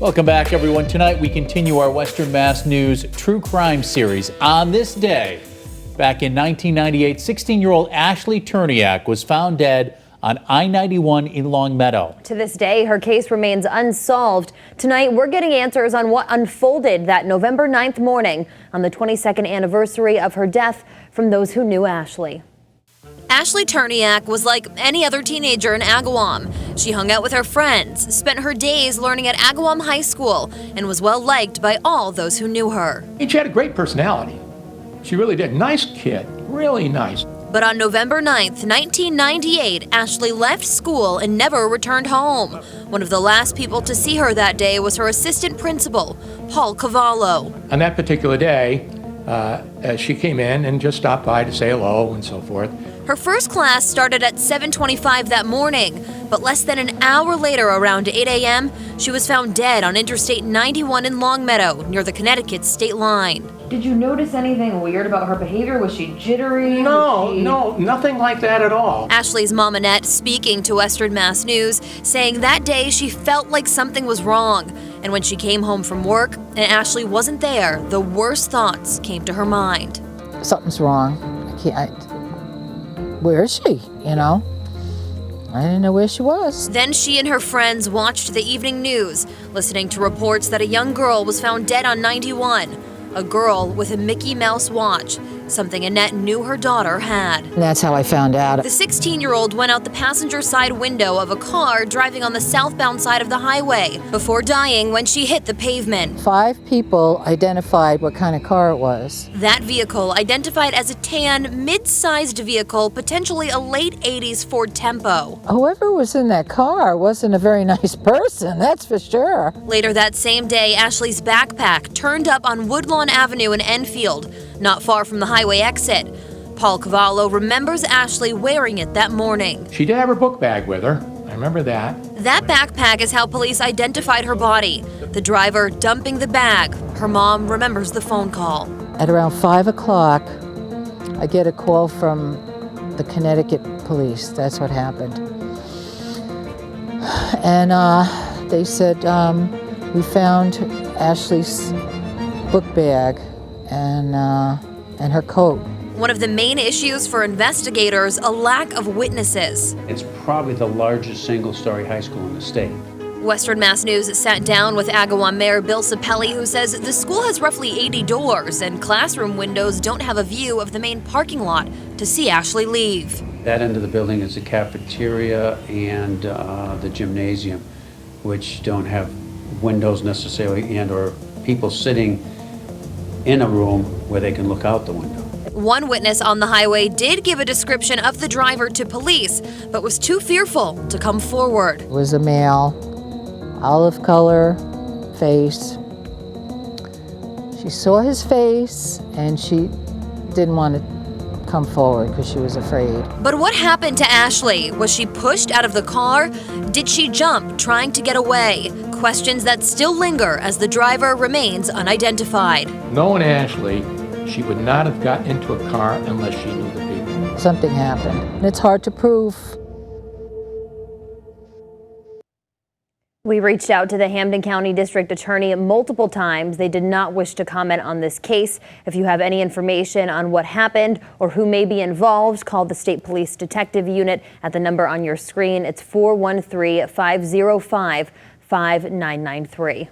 Welcome back, everyone. Tonight we continue our Western Mass News True Crime series. On this day, back in 1998, 16-year-old Ashley Turniak was found dead on I-91 in Longmeadow. To this day, her case remains unsolved. Tonight, we're getting answers on what unfolded that November 9th morning on the 22nd anniversary of her death from those who knew Ashley. Ashley Turniak was like any other teenager in Agawam. She hung out with her friends, spent her days learning at Agawam High School, and was well liked by all those who knew her. She had a great personality. She really did. Nice kid, really nice. But on November 9th, 1998, Ashley left school and never returned home. One of the last people to see her that day was her assistant principal, Paul Cavallo. On that particular day, she came in and just stopped by to say hello and so forth. Her first class started at 7:25 that morning, but less than an hour later, around 8 a.m., she was found dead on Interstate 91 in Longmeadow, near the Connecticut state line. Did you notice anything weird about her behavior? Was she jittery? No, nothing like that at all. Ashley's mom, Annette, speaking to Western Mass News, saying that day she felt like something was wrong. And when she came home from work and Ashley wasn't there, the worst thoughts came to her mind. Something's wrong. Where is she, you know? I didn't know where she was. Then she and her friends watched the evening news, listening to reports that a young girl was found dead on 91. A girl with a Mickey Mouse watch, something Annette knew her daughter had. And that's how I found out. The 16-year-old went out the passenger side window of a car driving on the southbound side of the highway before dying when she hit the pavement. 5 people identified what kind of car it was. That vehicle, identified as a tan, mid-sized vehicle, potentially a late 80s Ford Tempo. Whoever was in that car wasn't a very nice person, that's for sure. Later that same day, Ashley's backpack turned up on Woodlawn Avenue in Enfield, not far from the highway exit. Paul Cavallo remembers Ashley wearing it that morning. She did have her book bag with her. I remember that. That backpack is how police identified her body. The driver dumping the bag. Her mom remembers the phone call. At around 5 o'clock, I get a call from the Connecticut police. That's what happened. And they said, we found Ashley's book bag and her coat. One of the main issues for investigators, a lack of witnesses. It's probably the largest single-story high school in the state. Western Mass News sat down with Agawam Mayor Bill Sapelli, who says the school has roughly 80 doors and classroom windows don't have a view of the main parking lot to see Ashley leave. That end of the building is the cafeteria and the gymnasium, which don't have windows necessarily and or people sitting in a room where they can look out the window. One witness on the highway did give a description of the driver to police, but was too fearful to come forward. It was a male, olive color face. She saw his face and she didn't want to come forward because she was afraid. But what happened to Ashley? Was she pushed out of the car? Did she jump trying to get away? Questions that still linger as the driver remains unidentified. Knowing Ashley, she would not have gotten into a car unless she knew the people. Something happened, and it's hard to prove. We reached out to the Hampden County District Attorney multiple times. They did not wish to comment on this case. If you have any information on what happened or who may be involved, call the State Police Detective Unit at the number on your screen. It's 413-505-5993.